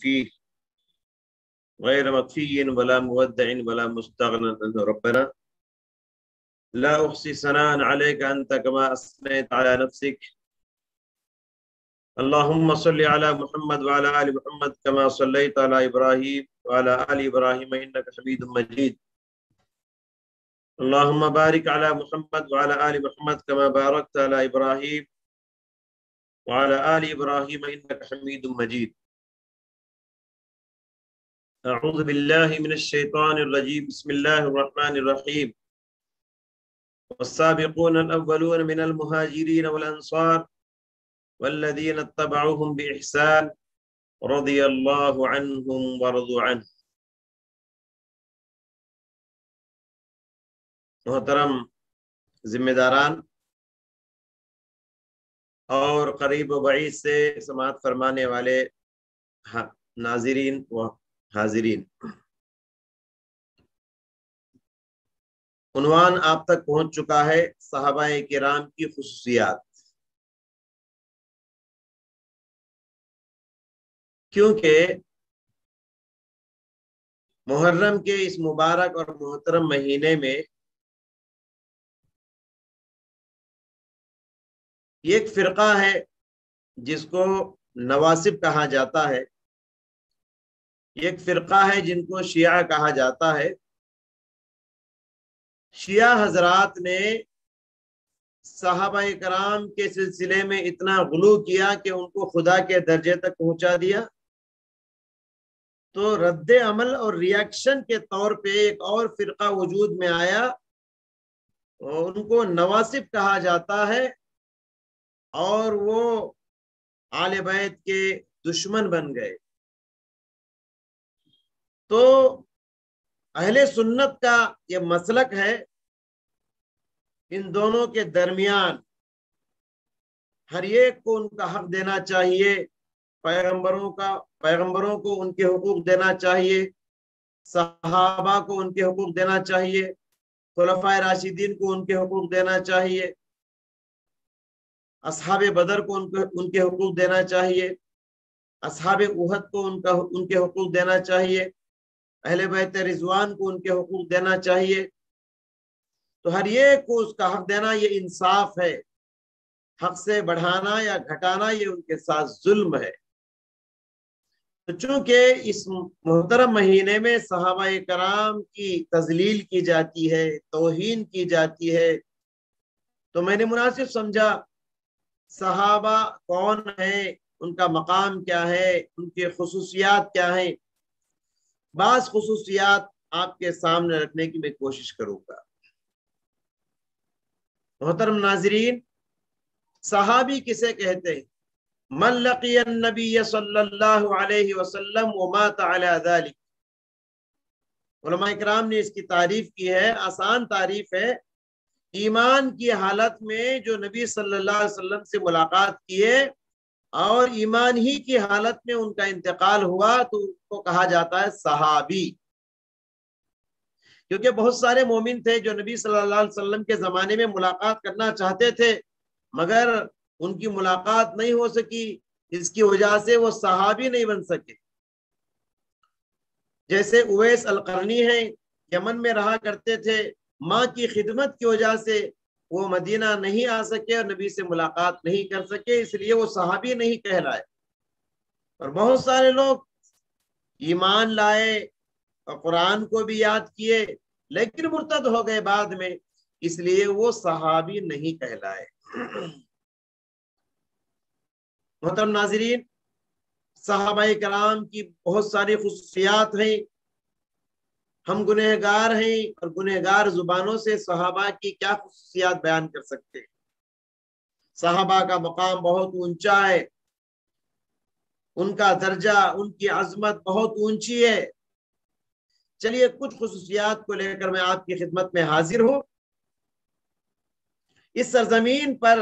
فيه غير مكفي ولا مودع ولا مستغنى عنه ربنا لا أحصي ثناء عليك أنت كما أثنيت على نفسك اللهم صل على محمد وعلى آل محمد كما صليت على إبراهيم وعلى آل إبراهيم إنك حميد مجيد اللهم بارك على محمد وعلى آل محمد كما باركت على إبراهيم وعلى آل إبراهيم إنك حميد مجيد أعوذ بالله من الشيطان الرجيم بسم الله الرحمن الرحيم والسابقون الأولون من المهاجرين والأنصار والذين اتبعوهم بإحسان رضي الله عنهم ورضوا عنه. محترم ذمہ داران اور قریب و بعید سے سماعت فرمانے والے ناظرین و حاضرین، عنوان آپ تک پہنچ چکا ہے صحابہ کرام کی خصوصیات۔ کیونکہ محرم کے اس مبارک اور محترم مہینے میں ایک فرقہ ہے جس کو نواسب کہا جاتا ہے، ایک فرقہ ہے جن کو شیعہ کہا جاتا ہے۔ شیعہ حضرات نے صحابہ کرام کے سلسلے میں اتنا غلو کیا کہ ان کو خدا کے درجے تک پہنچا دیا، تو رد عمل اور ریاکشن کے طور پہ ایک اور فرقہ وجود میں آیا، ان کو نواسب کہا جاتا ہے، اور وہ آل بیت کے دشمن بن گئے۔ تو اہل سنت کا یہ مسلک ہے، ان دونوں کے درمیان ہر ایک کو ان کا حق دینا چاہیے، پیغمبروں کو ان کے حقوق دینا چاہیے، صحابہ کو ان کے حقوق دینا چاہیے، خلفائے راشدین کو ان کے حقوق دینا چاہیے، اصحاب بدر کو ان کے حقوق دینا چاہیے، اصحاب احد کو ان کے حقوق دینا چاہیے، اہل بیت رضوان کو ان کے حقوق دینا چاہیے۔ تو ہر ایک کو اس کا حق دینا یہ انصاف ہے، حق سے بڑھانا یا گھٹانا یہ ان کے ساتھ ظلم ہے۔ تو چونکہ اس محترم مہینے میں صحابہ کرام کی تذلیل کی جاتی ہے، توہین کی جاتی ہے، تو میں نے مناسب سمجھا صحابہ کون ہیں، ان کا مقام کیا ہے، ان کے خصوصیات کیا ہیں، بعض خصوصیات آپ کے سامنے رکھنے کی میں کوشش کروں گا۔ محترم ناظرین، صحابی کسے کہتے ہیں؟ من لقی النبی صلی اللہ علیہ وسلم ومات علی ذلک۔ علماء اکرام نے اس کی تعریف کی ہے، آسان تعریف ہے، ایمان کی حالت میں جو نبی صلی اللہ علیہ وسلم سے ملاقات کیے اور ایمان ہی کی حالت میں ان کا انتقال ہوا تو ان کو کہا جاتا ہے صحابی۔ کیونکہ بہت سارے مومن تھے جو نبی صلی اللہ علیہ وسلم کے زمانے میں ملاقات کرنا چاہتے تھے، مگر ان کی ملاقات نہیں ہو سکی، اس کی وجہ سے وہ صحابی نہیں بن سکے۔ جیسے اویس القرنی ہیں، یمن میں رہا کرتے تھے، ماں کی خدمت کی وجہ سے وہ مدینہ نہیں آ سکے اور نبی سے ملاقات نہیں کر سکے، اس لیے وہ صحابی نہیں کہلائے۔ اور بہت سارے لوگ ایمان لائے اور قرآن کو بھی یاد کیے لیکن مرتد ہو گئے بعد میں، اس لیے وہ صحابی نہیں کہلائے۔ محترم ناظرین، صحابہ کرام کی بہت ساری خصوصیات ہیں، ہم گنہگار ہیں اور گنہگار زبانوں سے صحابہ کی کیا خصوصیات بیان کر سکتے ہیں۔ صحابہ کا مقام بہت اونچا ہے، ان کا درجہ، ان کی عظمت بہت اونچی ہے۔ چلیے کچھ خصوصیات کو لے کر میں آپ کی خدمت میں حاضر ہوں۔ اس سرزمین پر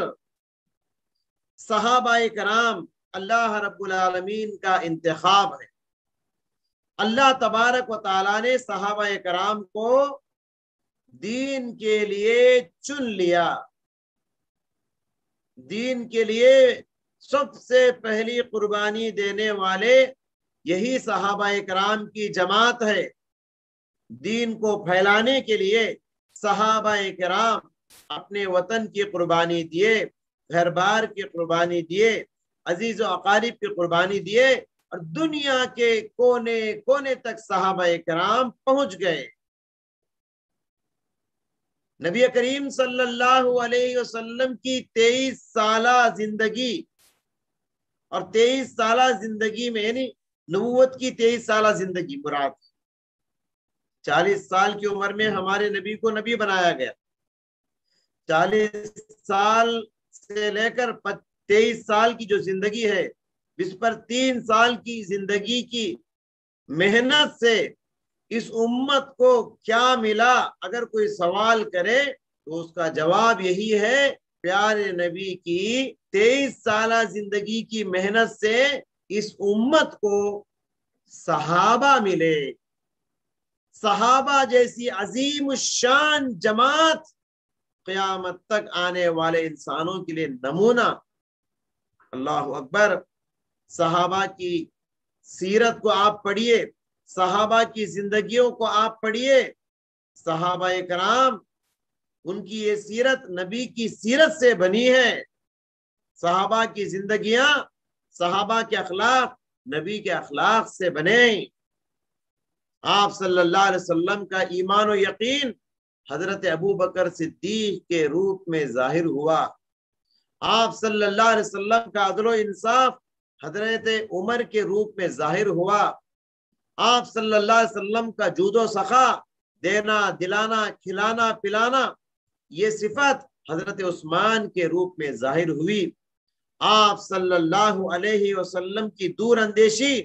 صحابہ کرام اللہ رب العالمین کا انتخاب ہے۔ اللہ تبارک و تعالیٰ نے صحابہ کرام کو دین کے لیے چن لیا، دین کے لیے سب سے پہلی قربانی دینے والے یہی صحابہ کرام کی جماعت ہے۔ دین کو پھیلانے کے لیے صحابہ کرام اپنے وطن کی قربانی دیے، گھر بار کی قربانی دیے، عزیز و اقارب کی قربانی دیے، اور دنیا کے کونے کونے تک صحابہ کرام پہنچ گئے۔ نبی کریم صلی اللہ علیہ وسلم کی 23 سالہ زندگی، اور 23 سالہ زندگی میں یعنی نبوت کی 23 سالہ زندگی مراد، 40 سال کی عمر میں ہمارے نبی کو نبی بنایا گیا، 40 سال سے لے کر 23 سال کی جو زندگی ہے، اس پر 3 سال کی زندگی کی محنت سے اس امت کو کیا ملا؟ اگر کوئی سوال کرے تو اس کا جواب یہی ہے، پیارے نبی کی 23 سالہ زندگی کی محنت سے اس امت کو صحابہ ملے۔ صحابہ جیسی عظیم الشان جماعت قیامت تک آنے والے انسانوں کے لیے نمونہ۔ اللہ اکبر۔ صحابہ کی سیرت کو آپ پڑھیے، صحابہ کی زندگیوں کو آپ پڑھیے۔ صحابہ کرام، ان کی یہ سیرت نبی کی سیرت سے بنی ہے۔ صحابہ کی زندگیاں، صحابہ کے اخلاق نبی کے اخلاق سے بنے۔ آپ صلی اللہ علیہ وسلم کا ایمان و یقین حضرت ابو بکر صدیق کے روپ میں ظاہر ہوا۔ آپ صلی اللہ علیہ وسلم کا عدل و انصاف حضرت عمر کے روپ میں ظاہر ہوا۔ آپ صلی اللہ علیہ وسلم کا جود و سخا، دینا دلانا کھلانا پلانا، یہ صفت حضرت عثمان کے روپ میں ظاہر ہوئی۔ آپ صلی اللہ علیہ وسلم کی دور اندیشی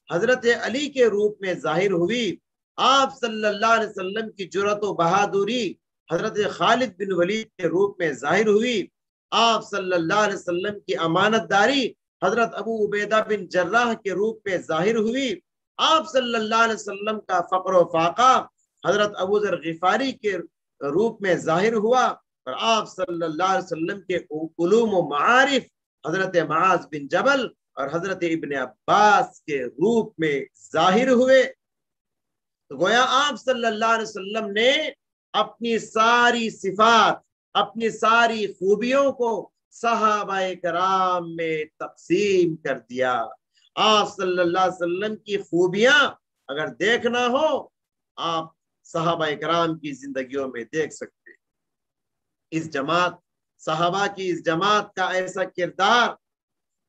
حضرت علی کے روپ میں ظاہر ہوئی۔ آپ صلی اللہ علیہ وسلم کی جرأت و بہادری حضرت خالد بن ولید کے روپ میں ظاہر ہوئی۔ آپ صلی اللہ علیہ وسلم کی امانت داری حضرت ابو عبیدہ بن جراح کے روپ میں ظاہر ہوئی۔ آپ صلی اللہ علیہ وسلم کا فقر و فاقہ حضرت ابو ذر غفاری کے روپ میں ظاہر ہوا، اور آپ صلی اللہ علیہ وسلم کے علوم و معارف حضرت معاذ بن جبل اور حضرت ابن عباس کے روپ میں ظاہر ہوئے۔ تو گویا آپ صلی اللہ علیہ وسلم نے اپنی ساری صفات، اپنی ساری خوبیوں کو صحابہ کرام میں تقسیم کر دیا۔ آپ صلی اللہ علیہ وسلم کی خوبیاں اگر دیکھنا ہو، آپ صحابہ کرام کی زندگیوں میں دیکھ سکتے۔ اس جماعت، صحابہ کی اس جماعت کا ایسا کردار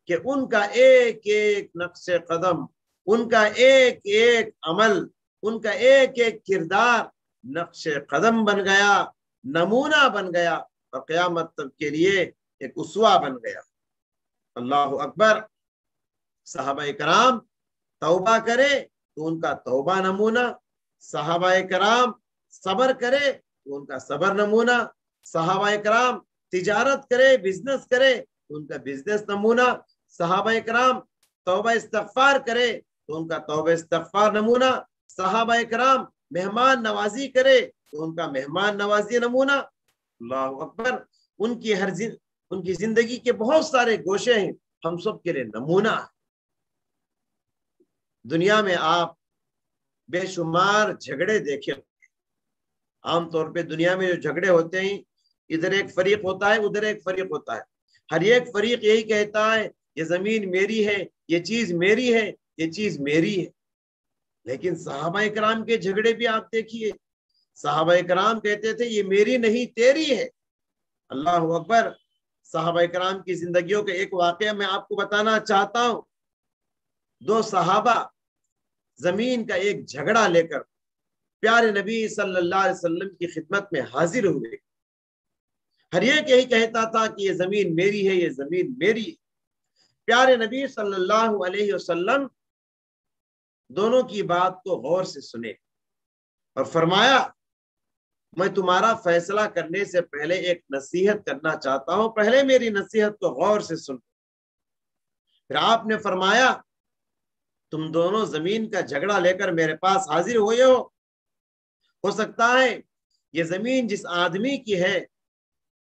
کہ ان کا ایک ایک نقش قدم، ان کا ایک ایک عمل، ان کا ایک ایک کردار نقش قدم بن گیا، نمونہ بن گیا، اور قیامت تک کے لیے ایک اسوہ بن گیا۔ اللہ اکبر۔ صحابہ کرام توبہ کرے تو ان کا توبہ نمونہ، صحابہ کرام صبر کرے تو ان کا صبر نمونہ، صحابہ کرام تجارت کرے، بزنس کرے تو ان کا بزنس نمونہ، صحابہ کرام توبہ استغفار کرے تو ان کا توبہ استغفار نمونہ، صحابہ کرام مہمان نوازی کرے تو ان کا مہمان نوازی نمونہ۔ اللہ اکبر۔ ان کی زندگی کے بہت سارے گوشے ہیں، ہم سب کے لیے نمونہ۔ دنیا میں آپ بے شمار جھگڑے دیکھے، عام طور پہ دنیا میں جو جھگڑے ہوتے ہیں، ادھر ایک فریق ہوتا ہے، ادھر ایک فریق ہوتا ہے، ہر ایک فریق یہی کہتا ہے یہ زمین میری ہے، یہ چیز میری ہے، یہ چیز میری ہے۔ لیکن صحابہ کرام کے جھگڑے بھی آپ دیکھیے، صحابہ کرام کہتے تھے یہ میری نہیں تیری ہے۔ اللہ اکبر۔ صحابہ کرام کی زندگیوں کا ایک واقعہ میں آپ کو بتانا چاہتا ہوں۔ دو صحابہ زمین کا ایک جھگڑا لے کر پیارے نبی صلی اللہ علیہ وسلم کی خدمت میں حاضر ہوئے۔ ہر ایک یہی کہتا تھا کہ یہ زمین میری ہے، یہ زمین میری ہے۔ پیارے نبی صلی اللہ علیہ وسلم دونوں کی بات کو غور سے سنے اور فرمایا میں تمہارا فیصلہ کرنے سے پہلے ایک نصیحت کرنا چاہتا ہوں، پہلے میری نصیحت کو غور سے سن۔ پھر آپ نے فرمایا تم دونوں زمین کا جھگڑا لے کر میرے پاس حاضر ہوئے ہو سکتا ہے یہ زمین جس آدمی کی ہے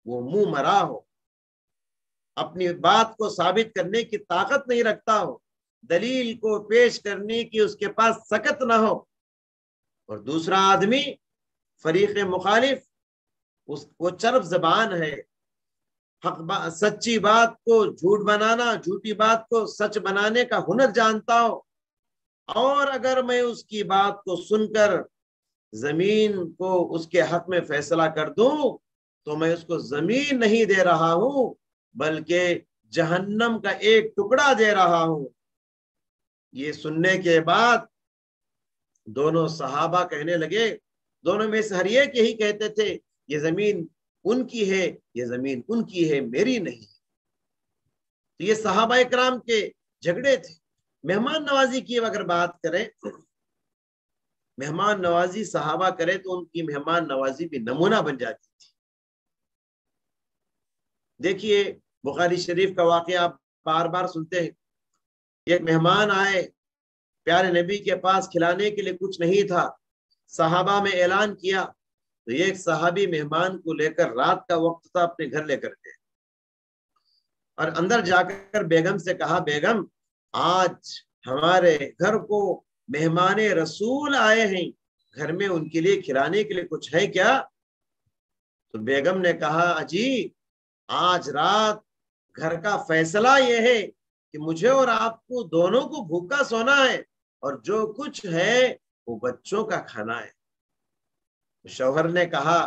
وہ منہ مرا ہو، اپنی بات کو ثابت کرنے کی طاقت نہیں رکھتا ہو، دلیل کو پیش کرنے کی اس کے پاس سکت نہ ہو، اور دوسرا آدمی فریق مخالف وہ چرب زبان ہے، سچی بات کو جھوٹ بنانا، جھوٹی بات کو سچ بنانے کا ہنر جانتا ہو، اور اگر میں اس کی بات کو سن کر زمین کو اس کے حق میں فیصلہ کر دوں تو میں اس کو زمین نہیں دے رہا ہوں بلکہ جہنم کا ایک ٹکڑا دے رہا ہوں۔ یہ سننے کے بعد دونوں صحابہ کہنے لگے، دونوں میں سے ہر ایک یہی کہتے تھے، یہ زمین ان کی ہے، یہ زمین ان کی ہے، میری نہیں۔ تو یہ صحابہ اکرام کے جھگڑے تھے۔ مہمان نوازی کی اگر بات کریں، مہمان نوازی صحابہ کرے تو ان کی مہمان نوازی بھی نمونہ بن جاتی تھی۔ دیکھیے بخاری شریف کا واقعہ آپ بار بار سنتے ہیں، ایک مہمان آئے، پیارے نبی کے پاس کھلانے کے لیے کچھ نہیں تھا، صحابہ میں اعلان کیا تو ایک صحابی مہمان کو لے کر، رات کا وقت تھا، اپنے گھر لے کر گئے اور اندر جا کر بیگم سے کہا، بیگم آج ہمارے گھر کو مہمان رسول آئے ہیں، گھر میں ان کے لیے کھلانے کے لیے کچھ ہے کیا؟ تو بیگم نے کہا، اجی آج رات گھر کا فیصلہ یہ ہے کہ مجھے اور آپ کو دونوں کو بھوکا سونا ہے، اور جو کچھ ہے وہ بچوں کا کھانا ہے۔ شوہر نے کہا،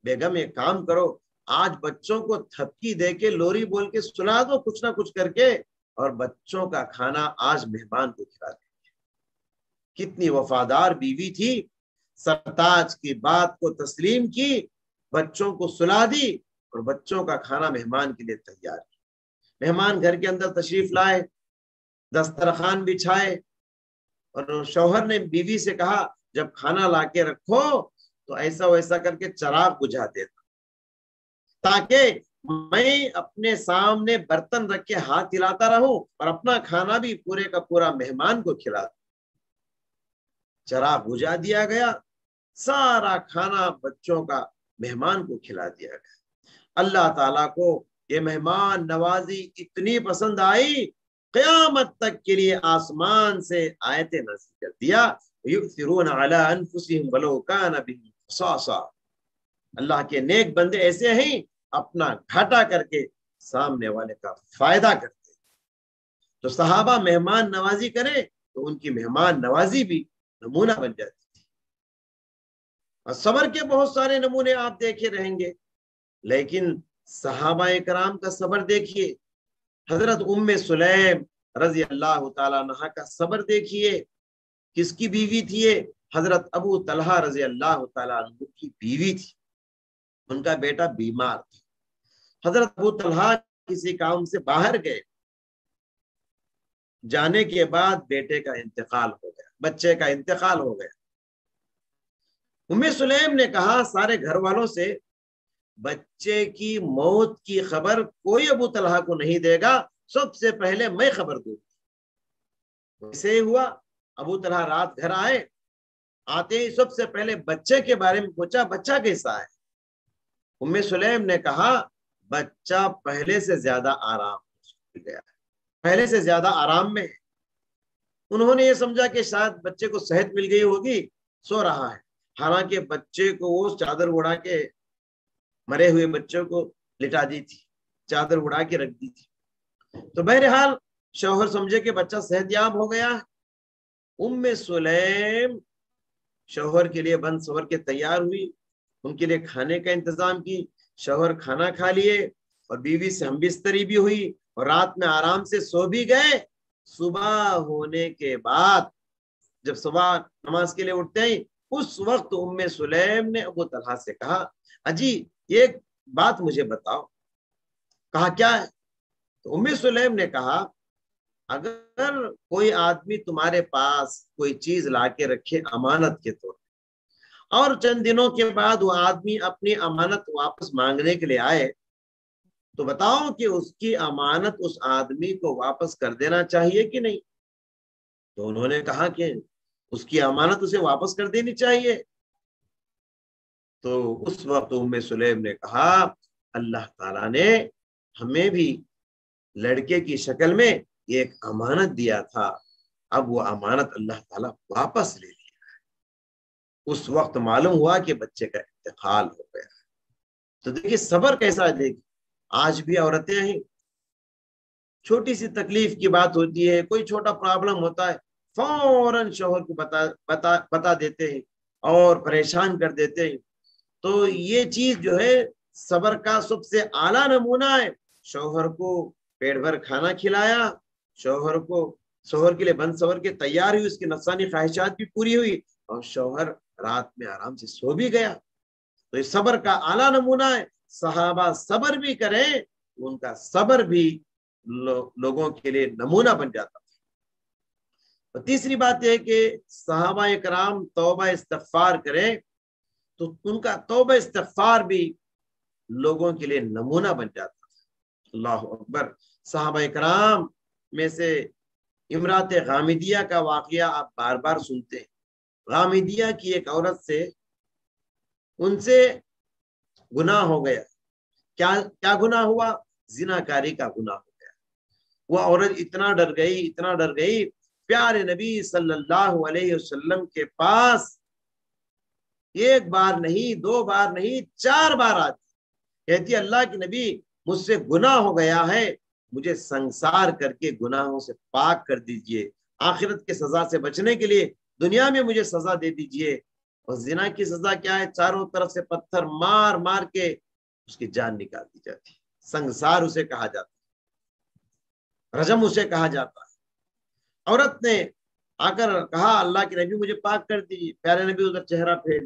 بیگم ایک کام کرو، آج بچوں کو تھپکی دے کے، لوری بول کے سنا دو کچھ نہ کچھ کر کے، اور بچوں کا کھانا آج مہمان کو کھلا دیں۔ کتنی وفادار بیوی تھی، سرتاج کی بات کو تسلیم کی، بچوں کو سلا دی اور بچوں کا کھانا مہمان کے لیے تیار کی۔ مہمان گھر کے اندر تشریف لائے، دسترخوان بچھائے، اور شوہر نے بیوی سے کہا، جب کھانا لا کے رکھو تو ایسا ویسا کر کے چراغ بجھا دینا، تاکہ میں اپنے سامنے برتن رکھ کے ہاتھ ہلاتا رہوں اور اپنا کھانا بھی پورے کا پورا مہمان کو کھلا دوں۔ چراغ بجھا دیا گیا، سارا کھانا بچوں کا مہمان کو کھلا دیا گیا۔ اللہ تعالیٰ کو یہ مہمان نوازی اتنی پسند آئی، قیامت تک کے لیے آسمان سے آیتیں نازل کر دیا، یؤثرون علی انفسہم ولو کان بہم خصاصہ۔ اللہ کے نیک بندے ایسے ہیں، اپنا گھاٹا کر کے سامنے والے کا فائدہ کرتے۔ تو صحابہ مہمان نوازی کریں تو ان کی مہمان نوازی بھی نمونہ بن جاتی تھی۔ اور صبر کے بہت سارے نمونے آپ دیکھے رہیں گے، لیکن صحابہ کرام کا صبر دیکھیے، حضرت ام سلیم رضی اللہ تعالیٰ عنہ کا صبر دیکھیے، کس کی بیوی تھی یہ؟ حضرت ابو طلحہ رضی اللہ تعالیٰ عنہ کی بیوی تھی، ان کا بیٹا بیمار تھا۔ حضرت ابو طلحہ کسی کام سے باہر گئے، جانے کے بعد بیٹے کا انتقال ہو گیا، بچے کا انتقال ہو گیا۔ ام سلیم نے کہا سارے گھر والوں سے، بچے کی موت کی خبر کوئی ابو طلحہ کو نہیں دے گا، سب سے پہلے میں خبر دوں گی۔ ویسے ہی ہوا، ابو طلحہ رات گھر آئے، آتے ہی سب سے پہلے بچے کے بارے میں پوچھا، بچہ کیسا ہے؟ ام سلیم نے کہا، بچہ پہلے سے زیادہ آرام ہو گیا ہے، پہلے سے زیادہ آرام میں ہے۔ انہوں نے یہ سمجھا کہ شاید بچے کو صحت مل گئی ہوگی، سو رہا ہے، حالانکہ بچے کو وہ چادر اڑا کے، مرے ہوئے بچوں کو لٹا دی تھی، چادر اڑا کے رکھ دی تھی۔ تو بہرحال شوہر سمجھے کہ بچہ صحت یاب ہو گیا۔ ام سلیم شوہر کے لیے بند سور کے تیار ہوئی، ان کے لیے کھانے کا انتظام کی، شوہر کھانا کھا لیے اور بیوی سے ہم بستری بھی ہوئی اور رات میں آرام سے سو بھی گئے۔ صبح ہونے کے بعد جب صبح نماز کے لیے اٹھتے ہیں، اس وقت ام سلیم نے ابو طلحہ سے کہا، اجی ایک بات مجھے بتاؤ۔ کہا کیا ہے؟ تو ام سلیم نے کہا، اگر کوئی آدمی تمہارے پاس کوئی چیز لا کے رکھے امانت کے طور پر، اور چند دنوں کے بعد وہ آدمی اپنی امانت واپس مانگنے کے لیے آئے، تو بتاؤ کہ اس کی امانت اس آدمی کو واپس کر دینا چاہیے کہ نہیں؟ تو انہوں نے کہا کہ اس کی امانت اسے واپس کر دینی چاہیے۔ تو اس وقت ام سلیم نے کہا، اللہ تعالیٰ نے ہمیں بھی لڑکے کی شکل میں یہ ایک امانت دیا تھا، اب وہ امانت اللہ تعالیٰ واپس لے لیا ہے۔ اس وقت معلوم ہوا کہ بچے کا انتقال ہو گیا۔ تو دیکھیے صبر کیسا ہے، دیکھیے آج بھی عورتیں ہیں، چھوٹی سی تکلیف کی بات ہوتی ہے، کوئی چھوٹا پرابلم ہوتا ہے، فوراً شوہر کو بتا دیتے ہیں اور پریشان کر دیتے ہیں۔ تو یہ چیز جو ہے صبر کا سب سے اعلیٰ نمونہ ہے۔ شوہر کو پیٹ بھر کھانا کھلایا، شوہر کے لیے بند سور کے تیار ہوئی، اس کی نفسانی خواہشات بھی پوری ہوئی، اور شوہر رات میں آرام سے سو بھی گیا۔ تو یہ صبر کا اعلیٰ نمونہ ہے۔ صحابہ صبر بھی کریں، ان کا صبر بھی لوگوں کے لیے نمونہ بن جاتا ہے۔ اور تیسری بات یہ کہ صحابہ کرام توبہ استغفار کریں تو ان کا توبہ استغفار بھی لوگوں کے لیے نمونہ بن جاتا ہے۔ اللہ اکبر۔ صحابہ کرام میں سے امرات غامدیہ کا واقعہ آپ بار بار سنتے ہیں۔ غامدیہ کی ایک عورت سے ان سے گناہ ہو گیا۔ کیا گناہ ہوا؟ زناکاری کا گناہ ہو گیا۔ وہ عورت اتنا ڈر گئی، پیارے نبی صلی اللہ علیہ وسلم کے پاس ایک بار نہیں، دو بار نہیں، 4 بار آتی، کہتی اللہ کے نبی مجھ سے گناہ ہو گیا ہے، مجھے سنسار کر کے گناہوں سے پاک کر دیجئے، آخرت کے سزا سے بچنے کے لیے دنیا میں مجھے سزا دے دیجئے۔ اور زنا کی سزا کیا ہے؟ چاروں طرف سے پتھر مار مار کے اس کی جان نکال دی جاتی ہے، سنسار اسے کہا جاتا ہے، رجم اسے کہا جاتا ہے۔ عورت نے آ کر کہا اللہ کے نبی مجھے پاک کر دیجیے، پیارے نبی ادھر چہرہ پھیر،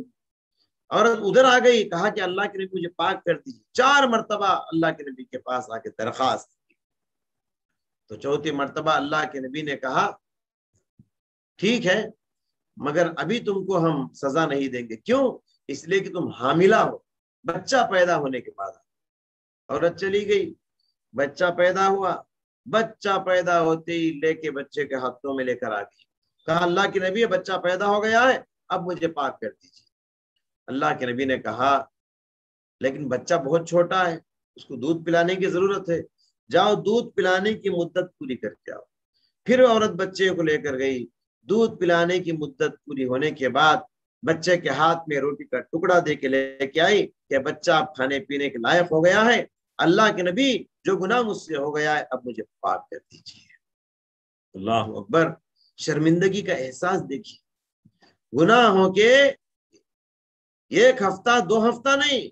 عورت ادھر آ گئی، کہا کہ اللہ کے نبی مجھے پاک کر دیجیے، 4 مرتبہ اللہ کے نبی کے پاس آ کے درخواست کی۔ تو چوتھی مرتبہ اللہ کے نبی نے کہا ٹھیک ہے، مگر ابھی تم کو ہم سزا نہیں دیں گے۔ کیوں؟ اس لیے کہ تم حاملہ ہو، بچہ پیدا ہونے کے بعد۔ عورت چلی گئی، بچہ پیدا ہوا، بچہ پیدا ہوتے ہی لے کے بچے کے ہاتھوں میں لے کر آ گئی، کہا اللہ کے نبی بچہ پیدا ہو گیا ہے، اب مجھے پاک کر دیجیے۔ اللہ کے نبی نے کہا لیکن بچہ بہت چھوٹا ہے، اس کو دودھ پلانے کی ضرورت ہے، جاؤ دودھ پلانے کی مدت پوری کر کے آؤ۔ پھر عورت بچے کو لے کر گئی، دودھ پلانے کی مدت پوری ہونے کے بعد بچے کے ہاتھ میں روٹی کا ٹکڑا دے کے لے کے آئی کہ بچہ اب کھانے پینے کے لائق ہو گیا ہے، اللہ کے نبی جو گناہ مجھ سے ہو گیا ہے اب مجھے پاک کر دیجیے۔ اللہ اکبر۔ شرمندگی کا احساس دیکھیے، گناہوں کے 1 ہفتہ 2 ہفتہ نہیں،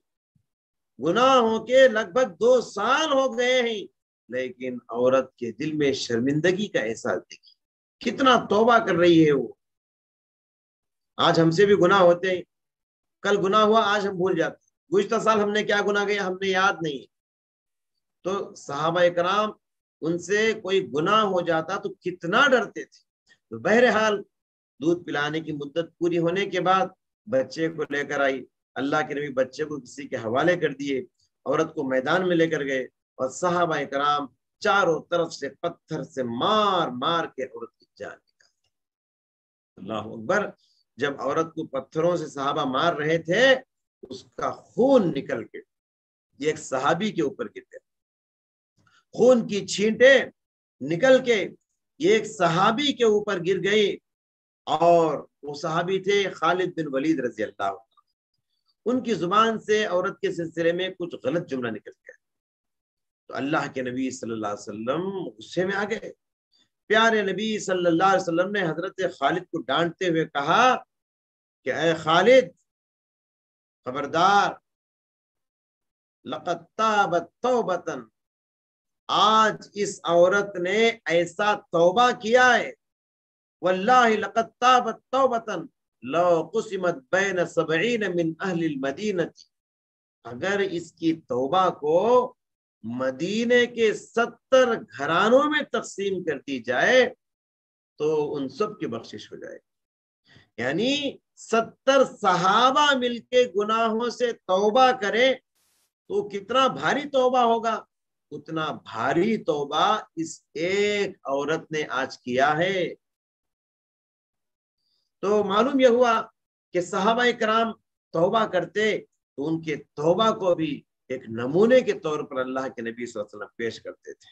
گناہوں کے لگ بھگ 2 سال ہو گئے ہیں، لیکن عورت کے دل میں شرمندگی کا احساس دیکھیے، کتنا توبہ کر رہی ہے وہ۔ آج ہم سے بھی گناہ ہوتے ہیں، کل گناہ ہوا آج ہم بھول جاتے ہیں، گزشتہ سال ہم نے کیا گناہ کیا ہم نے یاد نہیں۔ تو صحابہ کرام ان سے کوئی گناہ ہو جاتا تو کتنا ڈرتے تھے۔ تو بہرحال دودھ پلانے کی مدت پوری ہونے کے بعد بچے کو لے کر آئی، اللہ کے نبی بچے کو کسی کے حوالے کر دیے، عورت کو میدان میں لے کر گئے، اور صحابہ کرام چاروں طرف سے پتھر سے مار مار کے عورت کی جان نکالتے۔ اللہ اکبر۔ جب عورت کو پتھروں سے صحابہ مار رہے تھے، اس کا خون نکل کے یہ ایک صحابی کے اوپر گر گیا، خون کی چھینٹیں نکل کے یہ ایک صحابی کے اوپر گر گئی، اور وہ صحابی تھے خالد بن ولید رضی اللہ عنہ۔ ان کی زبان سے عورت کے سلسلے میں کچھ غلط جملہ نکل گیا، تو اللہ کے نبی صلی اللہ علیہ وسلم غصے میں آ گئے۔ پیارے نبی صلی اللہ علیہ وسلم نے حضرت خالد کو ڈانٹتے ہوئے کہا کہ اے خالد خبردار، لقد تابت توبۃ، آج اس عورت نے ایسا توبہ کیا ہے، واللہ لقد تابت توبۃ لو قسمت بین 70 من اہل المدینہ، اگر اس کی توبہ کو مدینے کے 70 گھرانوں میں تقسیم کر دی جائے تو ان سب کی بخشش ہو جائے۔ یعنی 70 صحابہ مل کے گناہوں سے توبہ کریں تو کتنا بھاری توبہ ہوگا، اتنا بھاری توبہ اس ایک عورت نے آج کیا ہے۔ تو معلوم یہ ہوا کہ صحابہ کرام توبہ کرتے تو ان کے توبہ کو بھی ایک نمونے کے طور پر اللہ کے نبی صلی اللہ علیہ وسلم پیش کرتے تھے۔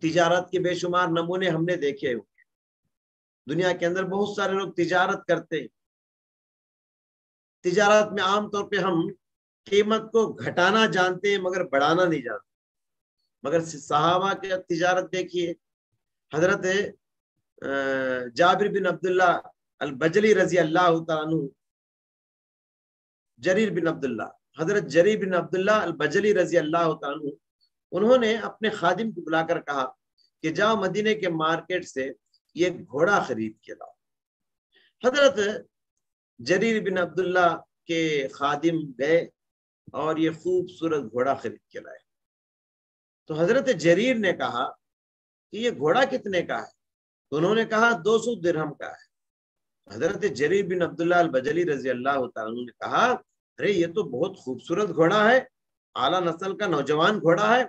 تجارت کے بے شمار نمونے ہم نے دیکھے ہوں. دنیا کے اندر بہت سارے لوگ تجارت کرتے ہیں. تجارت میں عام طور پہ ہم قیمت کو گھٹانا جانتے ہیں مگر بڑھانا نہیں جانتے. مگر صحابہ کی تجارت دیکھیے. حضرت جابر بن عبداللہ البجلی رضی اللہ تعالیٰ عنہ، جریر بن عبداللہ، حضرت جریر بن عبداللہ البجلی رضی اللہ تعالیٰ عنہ، انہوں نے اپنے خادم کو بلا کر کہا کہ جاؤ مدینے کے مارکیٹ سے یہ گھوڑا خرید کے لاؤ. حضرت جریر بن عبداللہ کے خادم گئے اور یہ خوبصورت گھوڑا خرید کے لائے. تو حضرت جریر نے کہا کہ یہ گھوڑا کتنے کا ہے؟ تو انہوں نے کہا 200 درہم کا ہے. حضرت جریر بن عبداللہ البجلی رضی اللہ تعالیٰ عنہ نے کہا ارے یہ تو بہت خوبصورت گھوڑا ہے، اعلیٰ نسل کا نوجوان گھوڑا ہے،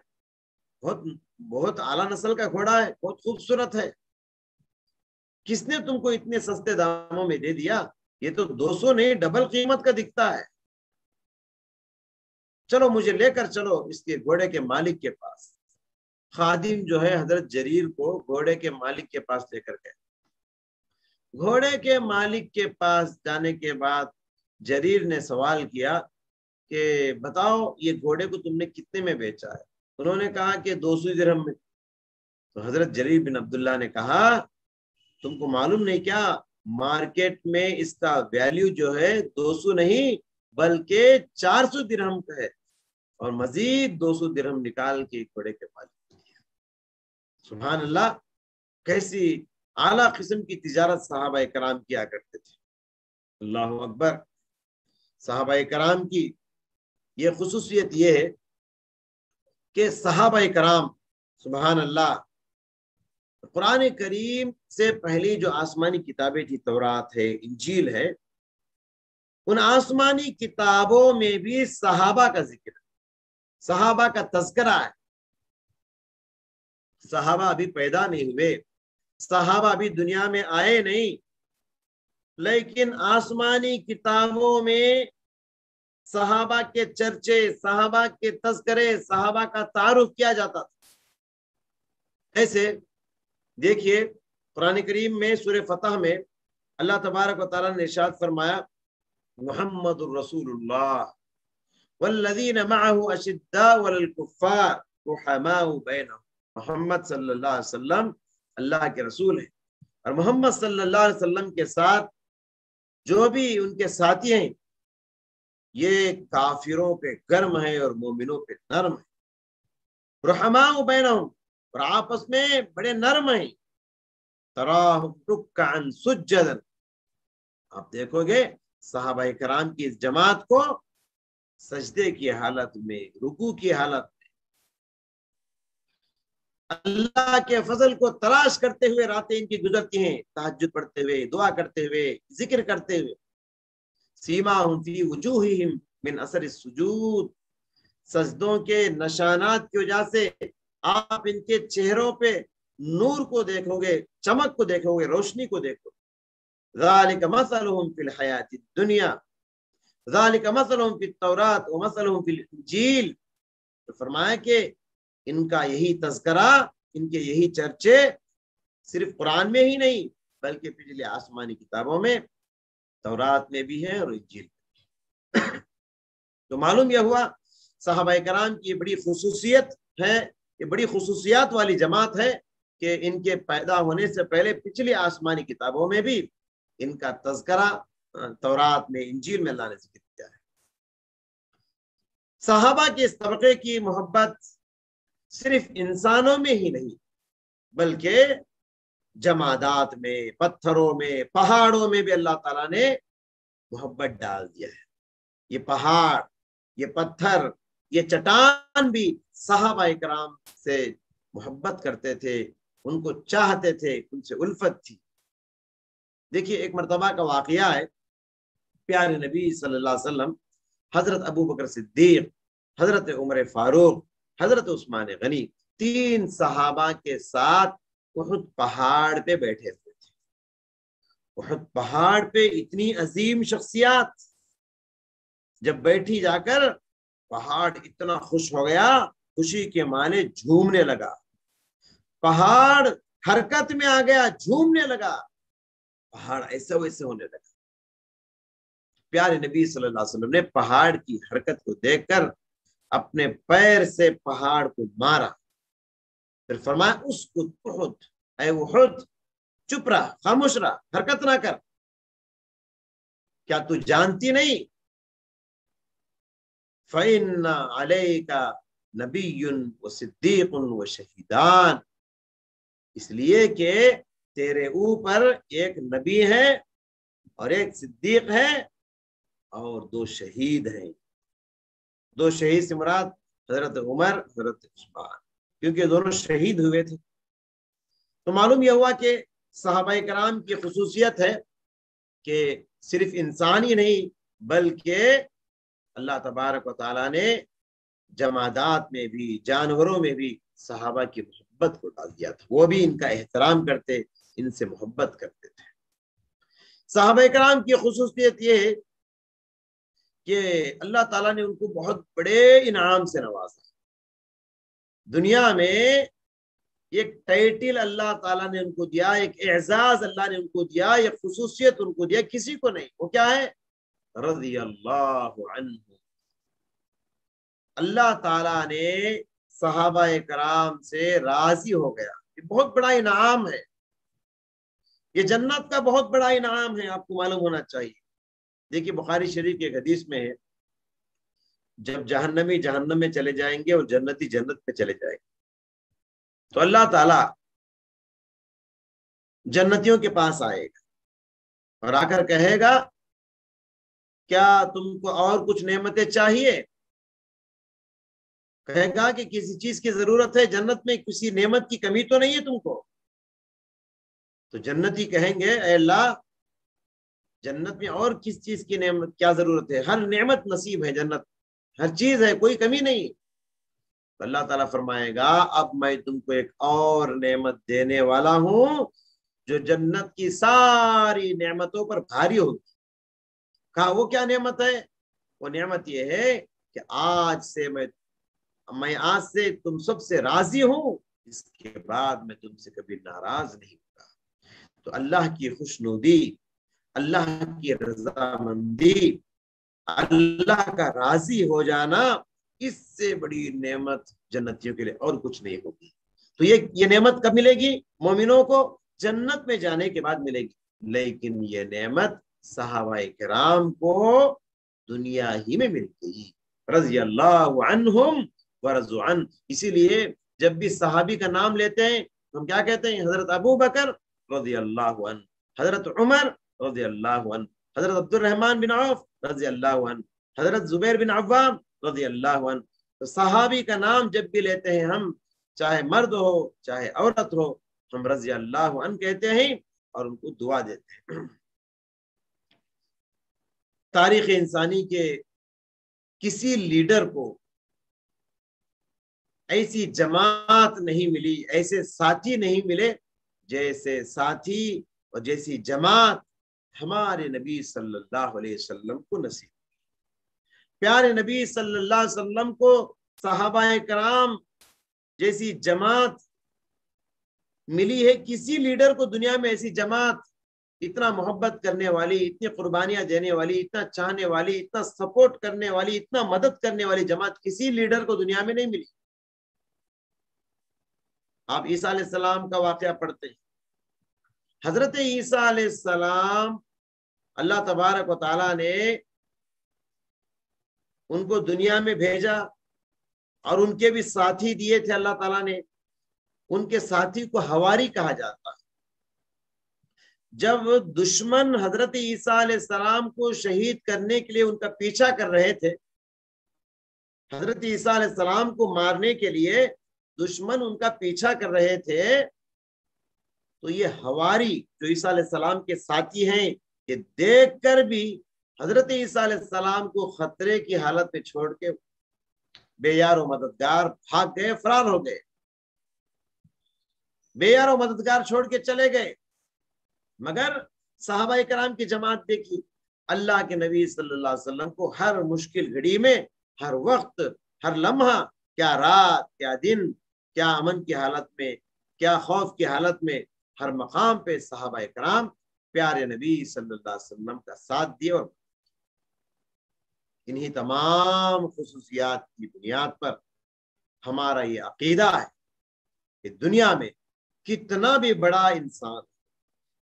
بہت اعلیٰ نسل کا گھوڑا ہے، بہت خوبصورت ہے. کس نے تم کو اتنے سستے داموں میں دے دیا؟ یہ تو 200 نہیں ڈبل قیمت کا دکھتا ہے. چلو مجھے لے کر چلو اس کے گھوڑے کے مالک کے پاس. خادم جو ہے حضرت جریر کو گھوڑے کے مالک کے پاس لے کر گئے. گھوڑے کے مالک کے پاس جانے کے بعد جریر نے سوال کیا کہ بتاؤ یہ گھوڑے کو تم نے کتنے میں بیچا ہے؟ انہوں نے کہا کہ 200 درہم میں. تو حضرت جریر بن عبداللہ نے کہا تم کو معلوم نہیں کیا مارکیٹ میں اس کا ویلیو جو ہے 200 نہیں بلکہ 400 درہم کا ہے، اور مزید 200 درہم نکال کے گھوڑے کے مالک کو دیا. سبحان اللہ، کیسی اعلیٰ قسم کی تجارت صحابہ کرام کیا کرتے تھے. اللہ اکبر. صحابہ کرام کی یہ خصوصیت یہ ہے کہ صحابہ کرام سبحان اللہ قرآن کریم سے پہلی جو آسمانی کتابیں تھی، تورات ہے، انجیل ہے، ان آسمانی کتابوں میں بھی صحابہ کا ذکر ہے، صحابہ کا تذکرہ ہے. صحابہ ابھی پیدا نہیں ہوئے، صحابہ ابھی دنیا میں آئے نہیں، لیکن آسمانی کتابوں میں صحابہ کے چرچے، صحابہ کے تذکرے، صحابہ کا تعارف کیا جاتا تھا. ایسے دیکھیے قرآن کریم میں سورہ فتح میں اللہ تبارک و تعالیٰ نے ارشاد فرمایا محمد الرسول اللہ والذین معه اشداء علی الکفار رحماء بینہم. محمد صلی اللہ علیہ وسلم اللہ کے رسول ہیں، اور محمد صلی اللہ علیہ وسلم کے ساتھ جو بھی ان کے ساتھی ہیں یہ کافروں پہ گرم ہے اور مومنوں پہ نرم ہے. رحماء بینہم، اور آپس میں بڑے نرم ہیں. تراہم رکعا سجدا، آپ دیکھو گے صحابہ کرام کی اس جماعت کو سجدے کی حالت میں، رکوع کی حالت میں اللہ کے فضل کو تلاش کرتے ہوئے راتیں ان کی گزرتی ہیں، تہجد پڑھتے ہوئے، دعا کرتے ہوئے، ذکر کرتے ہوئے. سیماہم فی وجوہہم من اثر السجود، سجدوں کے نشانات کی وجہ سے آپ ان کے چہروں پہ نور کو دیکھو گے، چمک کو دیکھو گے، روشنی کو دیکھو. ذالک مثلہم فی الحیات الدنیا ذالک مثلہم فی التوراۃ ومثلہم فی الانجیل. تو فرمایا کہ ان کا یہی تذکرہ، ان کے یہی چرچے صرف قرآن میں ہی نہیں بلکہ پچھلے آسمانی کتابوں میں، تورات میں بھی ہے اور انجیل میں. تو معلوم یہ ہوا صحابہ کرام کی یہ بڑی خصوصیت ہے، یہ بڑی خصوصیات والی جماعت ہے کہ ان کے پیدا ہونے سے پہلے پچھلی آسمانی کتابوں میں بھی ان کا تذکرہ تورات میں، انجیل میں اللہ نے ذکر کیا ہے. صحابہ کے اس طبقے کی محبت صرف انسانوں میں ہی نہیں بلکہ جمادات میں، پتھروں میں، پہاڑوں میں بھی اللہ تعالیٰ نے محبت ڈال دیا ہے. یہ پہاڑ، یہ پتھر، یہ چٹان بھی صحابہ کرام سے محبت کرتے تھے، ان کو چاہتے تھے، ان سے الفت تھی. دیکھیے ایک مرتبہ کا واقعہ ہے، پیارے نبی صلی اللہ علیہ وسلم حضرت ابو بکر صدیق، حضرت عمر فاروق، حضرت عثمان غنی، 3 صحابہ کے ساتھ احد پہاڑ پہ بیٹھے ہوئے تھے. احد پہاڑ پہ اتنی عظیم شخصیات جب بیٹھی جا کر پہاڑ اتنا خوش ہو گیا، خوشی کے معنی جھومنے لگا. پہاڑ حرکت میں آ گیا، جھومنے لگا، پہاڑ ایسا ویسے ہونے لگا۔ پیارے نبی صلی اللہ علیہ وسلم نے پہاڑ کی حرکت کو دیکھ کر اپنے پیر سے پہاڑ کو مارا، پھر فرمایا اسکت احد، اے احد چپ رہا، خاموش رہا، حرکت نہ کر، کیا تو جانتی نہیں فَإِنَّ عَلَيْكَ نَبِيٌّ وَصِدِّيقٌ وَشَهِيدَانِ، اس لیے کہ تیرے اوپر ایک نبی ہے اور ایک صدیق ہے اور 2 شہید ہیں۔ 2 شہید سے مراد حضرت عمر، حضرت عثمان، کیونکہ دونوں شہید ہوئے تھے۔ تو معلوم یہ ہوا کہ صحابہ کرام کی خصوصیت ہے کہ صرف انسان ہی نہیں بلکہ اللہ تبارک و تعالیٰ نے جمادات میں بھی، جانوروں میں بھی صحابہ کی محبت کو ڈال دیا تھا، وہ بھی ان کا احترام کرتے، ان سے محبت کرتے تھے۔ صحابہ کرام کی خصوصیت یہ ہے کہ اللہ تعالیٰ نے ان کو بہت بڑے انعام سے نوازا۔ دنیا میں ایک ٹائٹل اللہ تعالیٰ نے ان کو دیا، ایک اعزاز اللہ نے ان کو دیا، ایک خصوصیت ان کو دیا، کسی کو نہیں۔ وہ کیا ہے؟ رضی اللہ عنہ، اللہ تعالیٰ نے صحابہ کرام سے راضی ہو گیا۔ یہ بہت بڑا انعام ہے، یہ جنت کا بہت بڑا انعام ہے، آپ کو معلوم ہونا چاہیے۔ دیکھیے بخاری شریف کی ایک حدیث میں ہے، جب جہنمی جہنم میں چلے جائیں گے اور جنتی جنت میں چلے جائیں گے تو اللہ تعالیٰ جنتیوں کے پاس آئے گا اور آ کر کہے گا کیا تم کو اور کچھ نعمتیں چاہیے؟ کہے گا کہ کسی چیز کی ضرورت ہے جنت میں، کسی نعمت کی کمی تو نہیں ہے تم کو؟ تو جنتی کہیں گے اے اللہ جنت میں اور کس چیز کی نعمت کیا ضرورت ہے؟ ہر نعمت نصیب ہے، جنت ہر چیز ہے، کوئی کمی نہیں۔ تو اللہ تعالیٰ فرمائے گا اب میں تم کو ایک اور نعمت دینے والا ہوں جو جنت کی ساری نعمتوں پر بھاری ہوگی۔ کہا وہ کیا نعمت ہے؟ وہ نعمت یہ ہے کہ آج سے میں آج سے تم سب سے راضی ہوں، اس کے بعد میں تم سے کبھی ناراض نہیں ہوگا۔ تو اللہ کی خوشنودی، اللہ کی رضامندی، اللہ کا راضی ہو جانا، اس سے بڑی نعمت جنتیوں کے لیے اور کچھ نہیں ہوگی۔ تو یہ نعمت کب ملے گی؟ مومنوں کو جنت میں جانے کے بعد ملے گی، لیکن یہ نعمت صحابہ کرام کو دنیا ہی میں مل گئی، رضی اللہ عنہم ورضوا عنہ۔ اسی لیے جب بھی صحابی کا نام لیتے ہیں ہم کیا کہتے ہیں؟ حضرت ابو بکر رضی اللہ عنہ، حضرت عمر رضی اللہ عنہ، حضرت عبد الرحمن بن عوف رضی اللہ عنہ، حضرت زبیر بن عوام رضی اللہ عنہ۔ تو صحابی کا نام جب بھی لیتے ہیں ہم، چاہے مرد ہو چاہے عورت ہو، ہم رضی اللہ عنہ کہتے ہیں اور ان کو دعا دیتے ہیں۔ تاریخ انسانی کے کسی لیڈر کو ایسی جماعت نہیں ملی، ایسے ساتھی نہیں ملے جیسے ساتھی اور جیسی جماعت ہمارے نبی صلی اللہ علیہ وسلم کو نصیب۔ پیارے نبی صلی اللہ علیہ وسلم کو صحابہ کرام جیسی جماعت ملی ہے، کسی لیڈر کو دنیا میں ایسی جماعت اتنا محبت کرنے والی، اتنی قربانیاں دینے والی، اتنا چاہنے والی، اتنا سپورٹ کرنے والی، اتنا مدد کرنے والی جماعت کسی لیڈر کو دنیا میں نہیں ملی۔ آپ عیسیٰ علیہ السلام کا واقعہ پڑھتے ہیں، حضرت عیسیٰ علیہ السلام اللہ تبارک و تعالیٰ نے ان کو دنیا میں بھیجا اور ان کے بھی ساتھی دیے تھے اللہ تعالیٰ نے، ان کے ساتھی کو حواری کہا جاتا ہے۔ جب دشمن حضرت عیسیٰ علیہ السلام کو شہید کرنے کے لیے ان کا پیچھا کر رہے تھے، حضرت عیسیٰ علیہ السلام کو مارنے کے لیے دشمن ان کا پیچھا کر رہے تھے، تو یہ حواری جو عیسیٰ علیہ السلام کے ساتھی ہیں، یہ دیکھ کر بھی حضرت عیسیٰ علیہ السلام کو خطرے کی حالت میں چھوڑ کے بے یار و مددگار بھاگ گئے، فرار ہو گئے، بے یار و مددگار چھوڑ کے چلے گئے۔ مگر صحابہ کرام کی جماعت دیکھی، اللہ کے نبی صلی اللہ علیہ وسلم کو ہر مشکل گھڑی میں، ہر وقت، ہر لمحہ، کیا رات کیا دن، کیا امن کی حالت میں کیا خوف کی حالت میں ہر مقام پہ صحابہ کرام پیارے نبی صلی اللہ علیہ وسلم کا ساتھ دیے، اور انہی تمام خصوصیات کی بنیاد پر ہمارا یہ عقیدہ ہے کہ دنیا میں کتنا بھی بڑا انسان،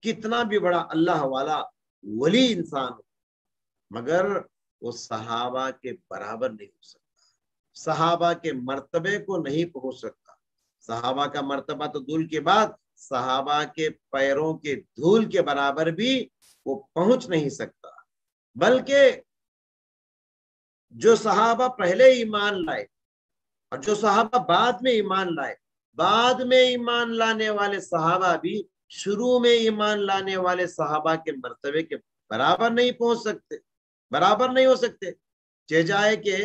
کتنا بھی بڑا اللہ والا ولی انسان ہو، مگر وہ صحابہ کے برابر نہیں ہو سکتا، صحابہ کے مرتبے کو نہیں پہنچ سکتا۔ صحابہ کا مرتبہ تو دھول کے بعد صحابہ کے پیروں کے دھول کے برابر بھی وہ پہنچ نہیں سکتا، بلکہ جو صحابہ پہلے ایمان لائے اور جو صحابہ بعد میں ایمان لائے، بعد میں ایمان لانے والے صحابہ بھی شروع میں ایمان لانے والے صحابہ کے مرتبے کے برابر نہیں پہنچ سکتے، برابر نہیں ہو سکتے۔ چاہے جائے کہ